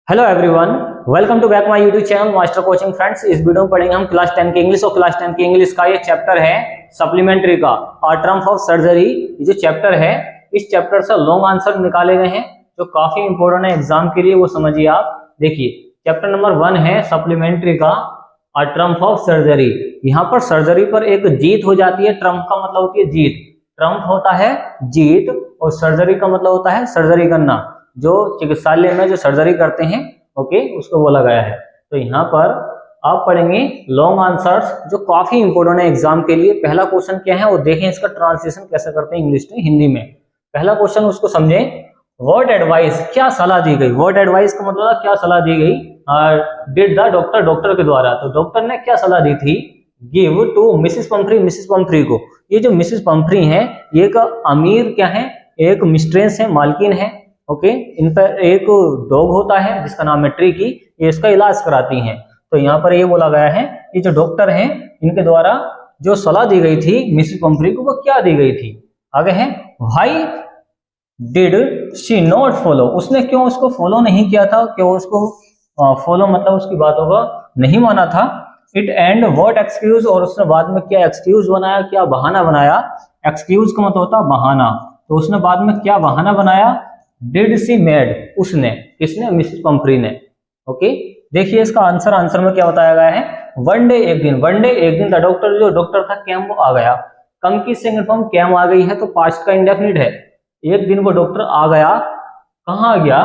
Hello everyone, welcome to back my YouTube channel master coaching. Friends, इस video में पढ़ेंगे हम क्लास 10 के इंग्लिश और क्लास 10 के इंग्लिश का ये चैप्टर है सप्लीमेंट्री का और टर्म्स ऑफ सर्जरी। ये जो चैप्टर है, इस चैप्टर से लॉन्ग आंसर निकाले गए हैं जो काफी इंपॉर्टेंट है एग्जाम के लिए, वो समझिए आप। देखिए, चैप्टर नंबर 1 है सप्लीमेंट्री का और टर्म्स ऑफ सर्जरी। यहाँ पर सर्जरी पर एक जीत हो जाती है। ट्रम्प का मतलब होती है जीत, ट्रम्प होता है जीत, और सर्जरी का मतलब होता है सर्जरी करना। जो चिकित्सालय में जो सर्जरी करते हैं, ओके, उसको बोला गया है। तो यहाँ पर आप पढ़ेंगे लॉन्ग आंसर्स जो काफी इंपॉर्टेंट है एग्जाम के लिए। पहला क्वेश्चन क्या है वो देखें, इसका ट्रांसलेशन कैसे करते हैं इंग्लिश से हिंदी में। पहला क्वेश्चन उसको समझें, व्हाट एडवाइस, क्या सलाह दी गई। व्हाट एडवाइस का मतलब क्या सलाह दी गई। डिड द डॉक्टर, डॉक्टर के द्वारा। तो डॉक्टर ने क्या सलाह दी थी, give to Mrs Pumphrey, Mrs Pumphrey को। ये जो मिसिस पंफ्री है, ये एक अमीर क्या है, एक मिस्ट्रेस है, मालकिन है, ओके। इन पर एक डॉग होता है जिसका नाम है ट्रिकी, ये इसका इलाज कराती हैं। तो यहाँ पर ये बोला गया है कि जो डॉक्टर हैं इनके द्वारा जो सलाह दी गई थी मिसिस पंफ्री को, वो क्या दी गई थी। आगे है, why did she not follow, उसने क्यों उसको फॉलो नहीं किया था, क्यों उसको फॉलो मतलब उसकी बातों को नहीं माना था। इट एंड व्हाट एक्सक्यूज, और उसने बाद में क्या एक्सक्यूज बनाया, क्या बहाना बनाया। एक्सक्यूज का मतलब होता है बहाना, तो उसने बाद में क्या बहाना बनाया। डिड सी मेड, उसने, किसने, मिसिस पंफ्री ने, ओके। देखिए इसका आंसर में क्या बताया गया है, वन डे, एक दिन, वन डे एक दिन द डॉक्टर, जो डॉक्टर था कैम, वो आ गया। कम की सेकंड फॉर्म कैम आ गई है तो पास्ट का इंडेफिनिट है। एक दिन वो डॉक्टर आ गया, कहाँ आ गया,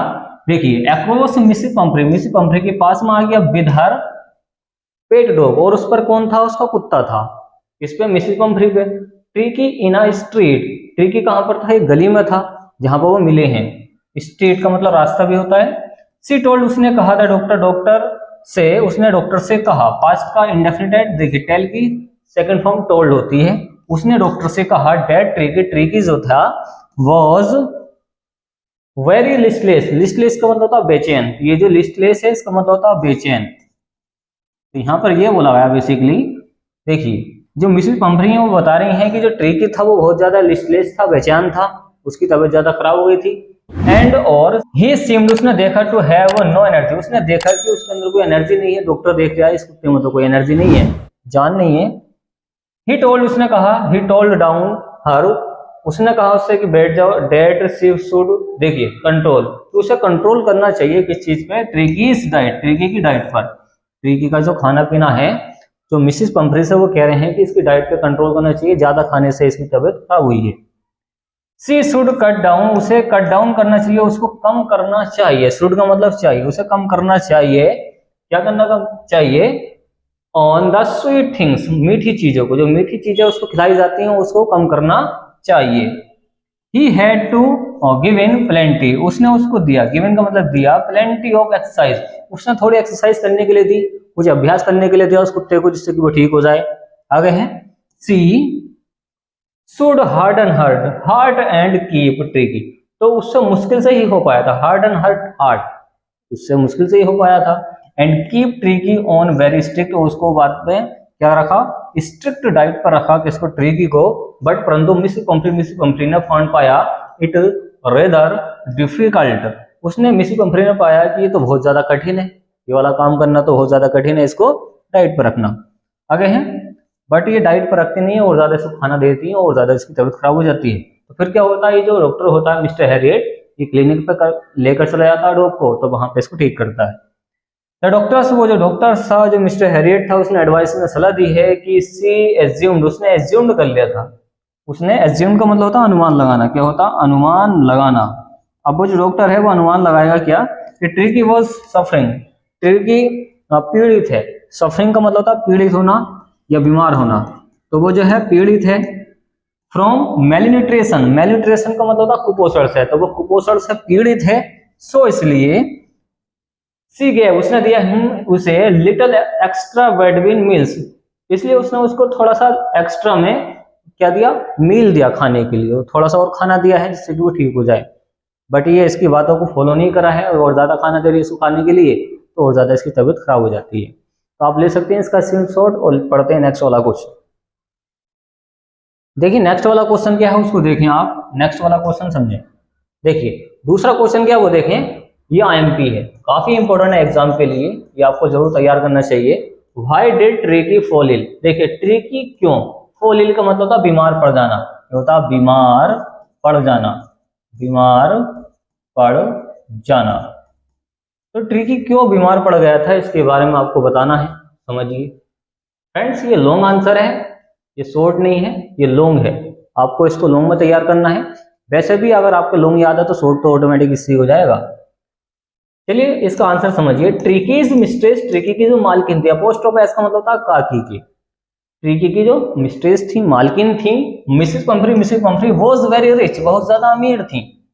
देखिए across Mrs Pumphrey, Mrs Pomfrey के पास में आ गया विद हर पेट डॉग, और उस पर कौन था, उसका कुत्ता था। इस पे मिसिस पंफ्री पे। Tricky in a street, tricky कहाँ पर था, एक गली में था जहां पर वो मिले हैं। स्ट्रीट का मतलब रास्ता भी होता है। सी टोल्ड, उसने कहा था डॉक्टर, डॉक्टर से, उसने डॉक्टर से कहा। पास्ट का इंडेफिनिट, देखिए टेल की सेकंड फॉर्म टोल्ड होती है। उसने डॉक्टर से कहा डेट ट्रिकी, ट्रिकी जो था वॉज वेरी लिस्टलेस, लिस्टलेस का मतलब होता है बेचैन। ये जो लिस्टलेस है इसका मतलब होता है बेचैन। तो यहाँ पर ये बोला गया बेसिकली, देखिए जो मिसिस पंफ्री है वो बता रही हैं कि जो ट्रिकी था वो बहुत ज्यादा लिस्टलेस था, बेचैन था, उसकी तबीयत ज्यादा खराब हो गई थी। एंड और ही सीम्ड, उसने देखा टू हैव नो एनर्जी, उसने देखा कि उसके अंदर कोई एनर्जी नहीं है। डॉक्टर देख रहा है इस कुत्ते में तो कोई एनर्जी नहीं है, जान नहीं है। ही टोल्ड, उसने कहा, ही टोल्ड डाउन हर, उसने कहा उससे कि बैठ जाओ। डेट सी शुड, देखिए कंट्रोल, तो उसे कंट्रोल करना चाहिए किस चीज पे, ट्रिकीज डाइट, ट्रिकी की डाइट पर। ट्रिकी का जो खाना पीना है, जो मिसिस पंफ्री से वो कह रहे हैं कि इसकी डाइट पे कंट्रोल करना चाहिए, ज्यादा खाने से इसकी तबीयत खराब हुई है। सी शुड कट डाउन, उसे कट डाउन करना चाहिए, उसको कम करना चाहिए। शुड का मतलब चाहिए, उसे कम करना चाहिए। क्या करना चाहिए, ऑन द स्वीट थिंग्स, मीठी चीजों को, जो मीठी चीजें उसको खिलाई जाती हैं उसको कम करना चाहिए। He had to given plenty, उसने उसको दिया, गिवन का मतलब दिया, प्लेंटी ऑफ एक्सरसाइज, उसने थोड़ी एक्सरसाइज करने के लिए दी, कुछ अभ्यास करने के लिए दिया उस कुत्ते को, जिससे कि वो ठीक हो जाए। आगे है, see should hard and hard and keep tricky, तो उससे मुश्किल से ही हो पाया था। हार्ड एंड हार्ड, उससे मुश्किल से ही हो पाया था। And keep tricky on very strict, उसको बाद में क्या रखा, स्ट्रिक्ट डाइट पर रखा किसको, ट्रिकी को। बट परंतु मिसिस पंफ्री ने फाउंड पाया इट रेदर डिफिकल्ट, उसने मिसिस पंफ्री ने पाया कि ये तो बहुत ज्यादा कठिन है, ये वाला काम करना तो बहुत ज्यादा कठिन है, इसको डाइट पर रखना। आगे है, बट ये डाइट पर रखती नहीं है और ज्यादा इसको खाना देती है और ज्यादा इसकी तबीयत खराब हो जाती है। तो फिर क्या होता है, ये जो डॉक्टर होता है मिस्टर हैरियट, ये क्लिनिक पे लेकर चला जाता है डॉग को, तो वहां पे इसको ठीक करता है। द डॉक्टर्स, वो जो डॉक्टर था, जो मिस्टर हैरियट था, उसने एडवाइस में सलाह दी है कि सी एज्यूम्ड, उसने एज्यूम्ड कर लिया था। उसने एज्यूम्ड का मतलब होता है अनुमान लगाना, क्या होता है, अनुमान लगाना। अब वो जो डॉक्टर है वो अनुमान लगाएगा क्या, कि ट्रिकी वॉज सफरिंग, ट्रिकी पीड़ित है। सफरिंग का मतलब होता है पीड़ित होना या बीमार होना, तो वो जो है पीड़ित है। फ्रॉम मेलन्यूट्रिशन, मेलन्यूट्रिशन का मतलब होता है कुपोषण से, तो वो कुपोषण से पीड़ित है। सो इसलिए सी गेव, उसने दिया उसे लिटिल एक्स्ट्रा विटामिन मील्स, इसलिए उसने उसको थोड़ा सा एक्स्ट्रा में क्या दिया, मील दिया खाने के लिए, थोड़ा सा और खाना दिया है जिससे कि वो ठीक हो जाए। बट ये इसकी बातों को फॉलो नहीं करा है और ज्यादा खाना दे रही है इसको खाने के लिए, तो और ज्यादा इसकी तबीयत खराब हो जाती है। तो आप ले सकते हैं इसका स्क्रीनशॉट और पढ़ते हैं नेक्स्ट वाला क्वेश्चन। देखिए नेक्स्ट वाला क्वेश्चन क्या है उसको देखें आप, नेक्स्ट वाला क्वेश्चन समझें। देखिए दूसरा क्वेश्चन क्या है वो देखें, ये IMP है, काफी इंपॉर्टेंट है एग्जाम के लिए, ये आपको जरूर तैयार करना चाहिए। Why did Tricki fall ill? देखिए ट्रिकी क्यों, फॉल इल का मतलब था बीमार पड़ जाना, ये होता बीमार पड़ जाना, बीमार पड़ जाना। तो ट्रिकी क्यों बीमार पड़ गया था इसके बारे में आपको बताना है, समझिए फ्रेंड्स। ये लॉन्ग आंसर है, ये शॉर्ट नहीं है, ये लॉन्ग है, आपको इसको लॉन्ग में तैयार करना है। वैसे भी अगर आपको लॉन्ग याद है तो शॉर्ट तो ऑटोमेटिक इससे हो जाएगा। चलिए इसका आंसर समझिए। ट्रिकीज मिस्ट्रेस, ट्रिकी की जो मालकिन थी, अपोस्ट्रोफ का मतलब था काकी की, ट्रिकी की जो मिस्ट्रेस थी, मालकिन थी, Mrs Pomfrey, Mrs Pomfrey was very rich, बहुत ज्यादा अमीर थी।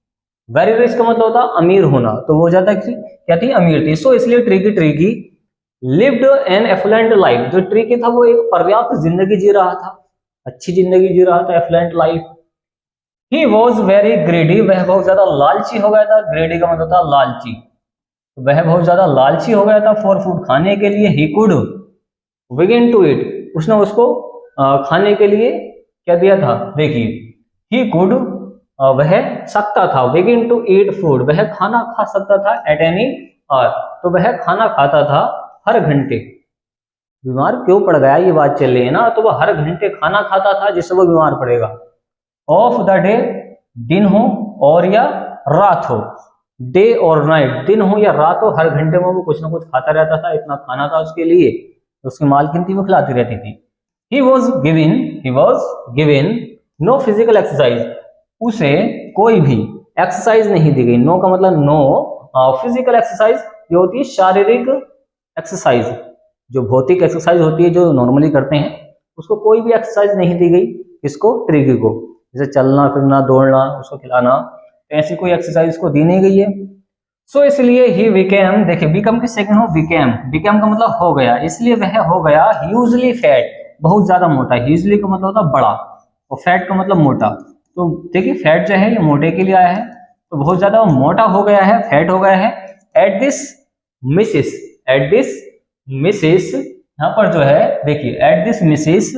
वेरी रिच का मतलब होता अमीर होना, तो वो ज्यादा क्या थी, अमीर थी। सो इसलिए Tricki lived an affluent life, जो ट्रिकी था वो एक पर्याप्त जिंदगी जी रहा था, अच्छी जिंदगी जी रहा था, affluent life. He was very greedy, वह बहुत ज्यादा लालची हो गया था, ग्रेडी का मतलब था लालची, वह बहुत ज्यादा लालची हो गया था फॉर फूड, खाने के लिए। He could begin to eat, उसने उसको खाने के लिए क्या दिया था, देखिए ही कुड वह सकता था, बिगिन टू ईट फूड, वह खाना खा सकता था, एट एनी आवर, तो वह खाना खाता था हर घंटे। बीमार क्यों पड़ गया ये बात चल रही है ना, तो वह हर घंटे खाना खाता था जिससे वो बीमार पड़ेगा। ऑफ द डे, दिन हो और या रात हो, डे और नाइट, दिन हो या रात हो, हर घंटे में वो कुछ ना कुछ खाता रहता था, इतना खाना था उसके लिए, उसकी मालकिन थी वो खिलाती रहती थी। He was given no physical exercise, उसे कोई भी एक्सरसाइज नहीं दी गई। नो का मतलब नो फिजिकल एक्सरसाइज, ये होती है शारीरिक एक्सरसाइज, जो भौतिक एक्सरसाइज होती है जो नॉर्मली करते हैं, उसको कोई भी एक्सरसाइज नहीं दी गई। किसको, ट्रिकी को, जैसे चलना फिरना दौड़ना, उसको खिलाना, ऐसी कोई एक्सरसाइज उसको दी नहीं गई है। सो इसलिए ही बिकेम, देखिए बिकम की सेकंड हो बिकेम, बिकेम का मतलब हो गया, इसलिए वह हो गया ह्यूजली फैट, बहुत ज्यादा मोटा। ह्यूजली का मतलब होता बड़ा और फैट का मतलब मोटा, तो देखिए फैट जो है ये मोटे के लिए आया है, तो बहुत ज्यादा मोटा हो गया है, फैट हो गया है। एट दिस मिसेस, यहाँ पर जो है देखिए एट दिस मिसेस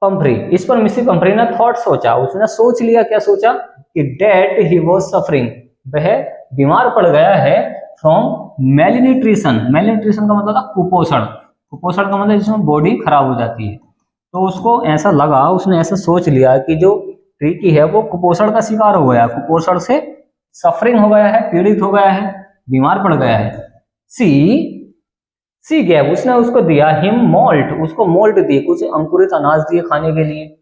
पंफ्री, इस पर मिसेस पंफ्री ने थॉट सोचा, उसने सोच लिया, क्या सोचा कि डेट ही वाज सफरिंग, वह बीमार पड़ गया है फ्रॉम मेलन्यूट्रिशन, मेलन्यूट्रिशन का मतलब था कुपोषण, कुपोषण का मतलब जिसमें बॉडी खराब हो जाती है, तो उसको ऐसा लगा, उसने ऐसा सोच लिया कि जो ट्रिकी है वो कुपोषण का शिकार हो गया, कुपोषण से सफरिंग हो गया है, पीड़ित हो गया है, बीमार पड़ गया है। सी गैव, उसने उसको दिया हिम मोल्ट, उसको मोल्ट दिए, कुछ अंकुरित अनाज दिए खाने के लिए।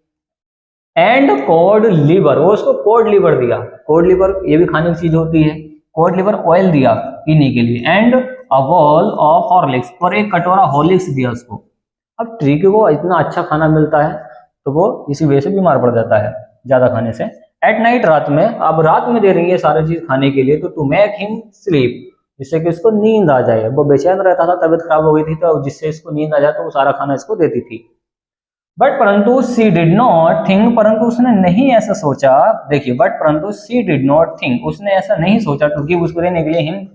एंड कोड लीवर, वो उसको कोड लीवर दिया, कोड लीवर ये भी खाने की चीज होती है, कोड लीवर ऑयल दिया पीने के लिए। And a ball of Horlicks, और एक कटोरा हॉर्लिक्स दिया उसको। अब ट्रिकी को इतना अच्छा खाना मिलता है तो वो इसी वजह से बीमार पड़ जाता है ज्यादा खाने से। एट नाइट, रात में, अब रात में दे रही है सारी चीज खाने के लिए, तो टू मेक हिम स्लीप, जिससे कि इसको नींद आ जाए, वो बेचैन रहता था, तबीयत खराब हो गई थी, तो जिससे इसको नींद आ जाए तो वो सारा खाना इसको देती थी। बट परंतु सी डिड नॉट थिंक, परंतु उसने नहीं ऐसा सोचा, देखिए बट परंतु सी डिड नॉट थिंक, उसने ऐसा नहीं सोचा टू गिव, उसको देने के लिए हिम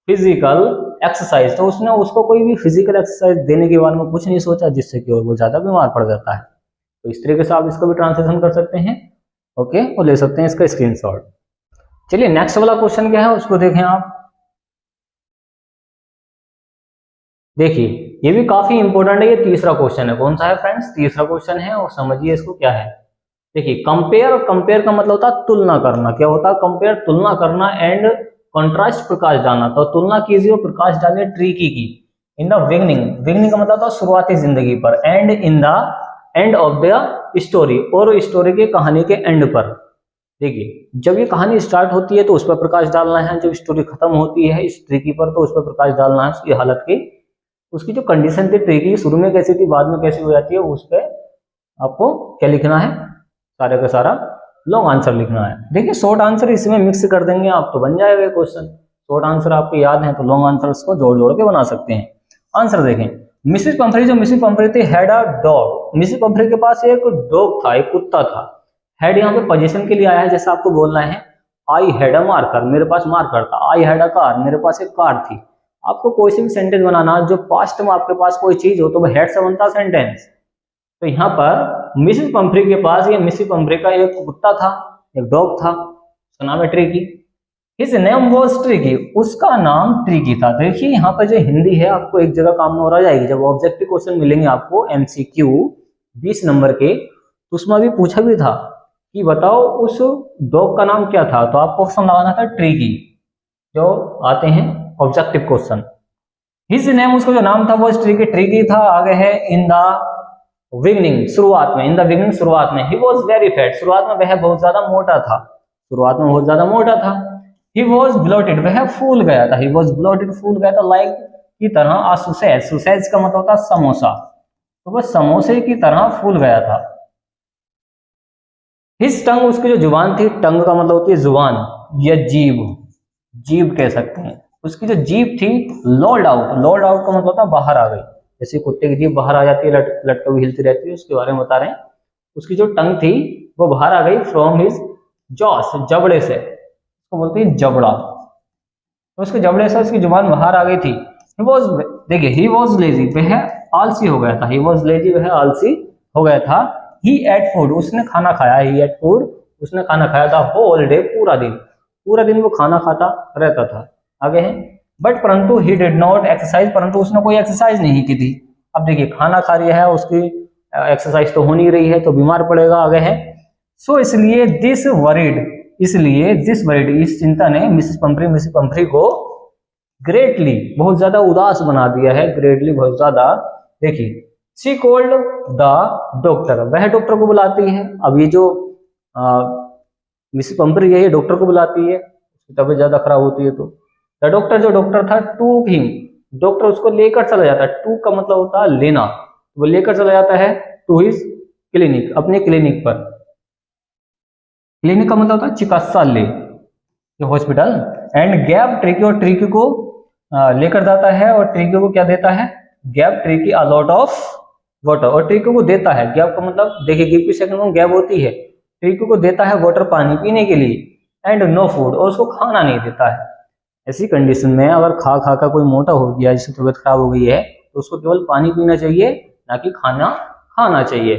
फिजिकल एक्सरसाइज, तो उसने उसको कोई भी फिजिकल एक्सरसाइज देने के बारे में कुछ नहीं सोचा, जिससे कि वो ज्यादा बीमार पड़ जाता है। तो इस तरीके से आप इसको भी ट्रांसलेशन कर सकते हैं, ओके, और ले सकते हैं इसका स्क्रीनशॉट। चलिए नेक्स्ट वाला क्वेश्चन क्या है उसको देखें आप। देखिए ये भी काफी इंपॉर्टेंट है, ये तीसरा क्वेश्चन है। कौन सा है फ्रेंड्स, तीसरा क्वेश्चन है, और समझिए इसको क्या है। देखिए कंपेयर, और कंपेयर का मतलब होता है तुलना करना, क्या होता है कंपेयर, तुलना करना। एंड कॉन्ट्रास्ट, प्रकाश डालना, तो तुलना कीजिए और प्रकाश डालिए ट्रिकी की। इन द बिगनिंग, बिगनिंग का मतलब था शुरुआती जिंदगी पर। And in the end of the story, और स्टोरी के कहानी के एंड पर। देखिए जब ये कहानी स्टार्ट होती है तो उस पर प्रकाश डालना है, जब स्टोरी खत्म होती है इस ट्रिकी पर तो उस पर प्रकाश डालना है, उसकी हालत की, उसकी जो कंडीशन थी ट्रिकी, शुरू में कैसी थी बाद में कैसी हो जाती है, उस पर आपको क्या लिखना है, सारे का सारा लॉन्ग आंसर लिखना है। देखिए शॉर्ट आंसर इसमें मिक्स कर देंगे आप तो बन जाएगा क्वेश्चन। शॉर्ट आंसर आपको याद है तो लॉन्ग आंसर को जोड़ जोड़ के बना सकते हैं। आंसर देखें, मिसेस पंफ्री, जो मिसेस पंफ्री थी, had a dog, Mrs Pomfrey के पास एक डॉग था, एक कुत्ता था। हैड यहाँ पे पोजीशन के लिए आया है, जैसे आपको बोलना है आई हैड अ मार्कर, मेरे पास मार्कर था। आई हैड अ कार, मेरे पास एक कार थी। आपको कोई सी भी सेंटेंस बनाना जो पास्ट में आपके पास कोई चीज हो तो वो हैड से बनता सेंटेंस। तो यहाँ पर मिसेस पंफ्री के पास, ये मिसेस पंफ्री का एक कुत्ता था, एक डॉग था, उसका नाम है tricky. His name was tricky, उसका नाम ट्रिकी था। देखिए यहाँ पर जो हिंदी है आपको एक जगह काम में और आ जाएगी। जब ऑब्जेक्टिव क्वेश्चन मिलेंगे आपको एमसीक्यू 20 नंबर के, तो उसमें अभी पूछा भी था कि बताओ उस डॉग का नाम क्या था, तो आपको ऑप्शन लगाना था ट्रिकी, जो आते हैं ऑब्जेक्टिव क्वेश्चन। हिज नेम, उसका जो नाम था वो ट्रिकी ट्रिकी था। आगे है इन द बिगनिंग, शुरुआत में, इन द बिगनिंग शुरुआत में, ही वॉज वेरी फैट, शुरुआत में वह बहुत ज्यादा मोटा था, शुरुआत में बहुत ज्यादा मोटा था। ही वॉज ब्लोटेड, वह फूल गया था, ही वॉज ब्लोटेड फूल गया था, लाइक की तरह, आ सुसेज, सुसेज का मतलब होता है समोसा, तो वह समोसे की तरह फूल गया था। हिज टंग, उसकी जो जुबान थी, टंग का मतलब होती है जुबान या जीभ, जीभ कह सकते हैं, उसकी जो जीभ थी लॉल्ड आउट, लॉल्ड आउट का मतलब होता है बाहर आ गई, जैसे कुत्ते की जीभ बाहर आ जाती है, लटके हुए हिलती रहती है, उसके बारे में बता रहे हैं। उसकी जो टंग थी वो बाहर आ गई फ्रॉम हिज जॉस, जबड़े से, उसको बोलते हैं जबड़ा, तो उसके जबड़े से उसकी जुबान बाहर आ गई थी। ही वॉज, देखिए ही वॉज लेजी, वह आलसी हो गया था, ही वॉज लेजी, वह आलसी हो गया था। ही एट फूड, उसने खाना खाया, ही एट फूड, उसने खाना खाया था। होल डे, पूरा दिन, पूरा दिन वो खाना खाता रहता था। आगे है बट परंतु ही डिड नॉट एक्सरसाइज, परंतु उसने कोई एक्सरसाइज नहीं की थी। अब देखिए खाना खा रही है, उसकी एक्सरसाइज तो हो नहीं रही है, तो बीमार पड़ेगा। आगे है सो इसलिए दिस वरीड, इसलिए दिस वरीड, इस चिंता ने मिसेस पंफ्री को ग्रेटली, बहुत ज्यादा उदास बना दिया है, ग्रेटली बहुत ज्यादा। देखिए शी कॉल्ड द डॉक्टर, वह डॉक्टर को बुलाती है। अब ये जो मिसेस पंफ्री है ये डॉक्टर को बुलाती है, उसकी तबीयत ज्यादा खराब होती है तो। द डॉक्टर, जो डॉक्टर था, टू हिम, डॉक्टर उसको लेकर चला जाता है, टू का मतलब होता है लेना, वो लेकर चला जाता है टू हिज क्लिनिक, अपने क्लिनिक पर। क्लिनिक का मतलब होता है चिकित्सालय, हॉस्पिटल। एंड गैप ट्रिकी, और ट्रिकी को लेकर जाता है, और ट्रिकी को क्या देता है, gap tricky a lot of water, और ट्रिकी को देता है, गैप का मतलब देखिए गिव की सेकंड में गैप होती है, ट्रिकी को देता है वाटर, पानी पीने के लिए। एंड नो फूड, और उसको खाना नहीं देता है। ऐसी कंडीशन में अगर खा खा कर कोई मोटा हो गया, जिसकी तबीयत खराब हो गई है, तो उसको केवल पानी पीना चाहिए, ना कि खाना खाना चाहिए।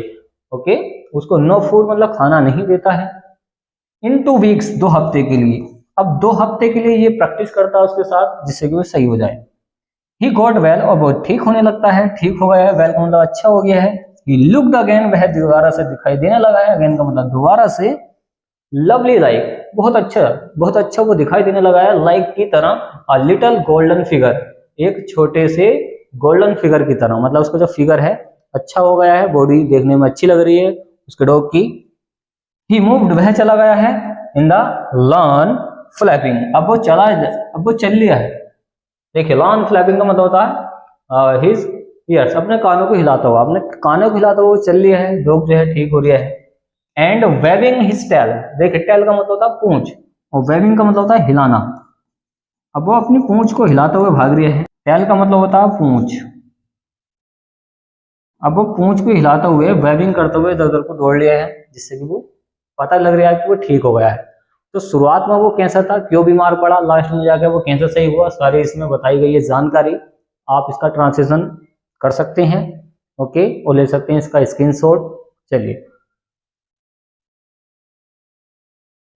ओके, उसको नो फूड मतलब खाना नहीं देता है। इन 2 वीक्स, 2 हफ्ते के लिए। अब 2 हफ्ते के लिए ये प्रैक्टिस करता है उसके साथ, जिससे कि वो सही हो जाए। ही गॉट वेल, और बहुत ठीक होने लगता है, ठीक हो गया है, वेल का मतलब अच्छा हो गया है। ही लुक्ड अगेन, वह दोबारा से दिखाई देने लगा है, अगेन का मतलब दोबारा से। लवली लाइक, बहुत अच्छा वो दिखाई देने लगा है, लाइक की तरह। अ लिटिल गोल्डन फिगर, एक छोटे से गोल्डन फिगर की तरह, मतलब उसका जो फिगर है अच्छा हो गया है, बॉडी देखने में अच्छी लग रही है उसके डॉग की। ही मूव्ड, वह चला गया है। इन द लॉन फ्लैपिंग, अब वो चल लिया है। देखिए लॉन फ्लैपिंग का मतलब होता है हिज ईयर्स, अपने कानों को हिलाता हुआ, अपने कानों को हिलाता हुआ चल लिया है, डॉग जो है ठीक हो रहा है। एंड वेविंग हिज टेल, देखिए टेल का मतलब होता है पूंछ, और वेविंग का मतलब होता है हिलाना। अब वो अपनी पूंछ को हिलाते हुए भाग रही है, टेल का मतलब होता है पूंछ। अब वो पूंछ को हिलाते हुए, वेविंग करते हुए इधर उधर को दौड़ लिया है, जिससे कि वो पता लग रहा है कि वो ठीक हो गया है। तो शुरुआत में वो कैसा था, क्यों बीमार पड़ा, लास्ट में जाकर वो कैसे सही हुआ, सारी इसमें बताई गई है जानकारी। आप इसका ट्रांसलेशन कर सकते हैं, ओके, और ले सकते हैं इसका स्क्रीनशॉट। चलिए,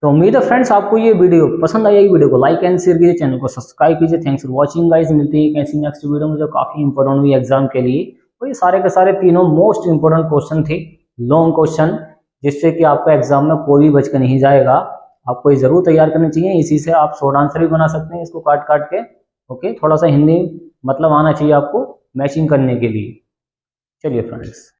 तो उम्मीद है फ्रेंड्स आपको ये वीडियो पसंद आई। वीडियो को लाइक एंड शेयर कीजिए, चैनल को सब्सक्राइब कीजिए। थैंक्स फॉर वॉचिंग गाइस, मिलते हैं कैसी नेक्स्ट वीडियो में जो काफी इंपॉर्टेंट हुई एग्जाम के लिए। तो ये सारे के सारे तीनों मोस्ट इंपॉर्टेंट क्वेश्चन थे, लॉन्ग क्वेश्चन, जिससे कि आपका एग्जाम में कोई भी बच कर नहीं जाएगा। आपको ये जरूर तैयार करनी चाहिए, इसी से आप शॉर्ट आंसर भी बना सकते हैं इसको काट काट के। ओके, थोड़ा सा हिंदी मतलब आना चाहिए आपको मैचिंग करने के लिए। चलिए फ्रेंड्स।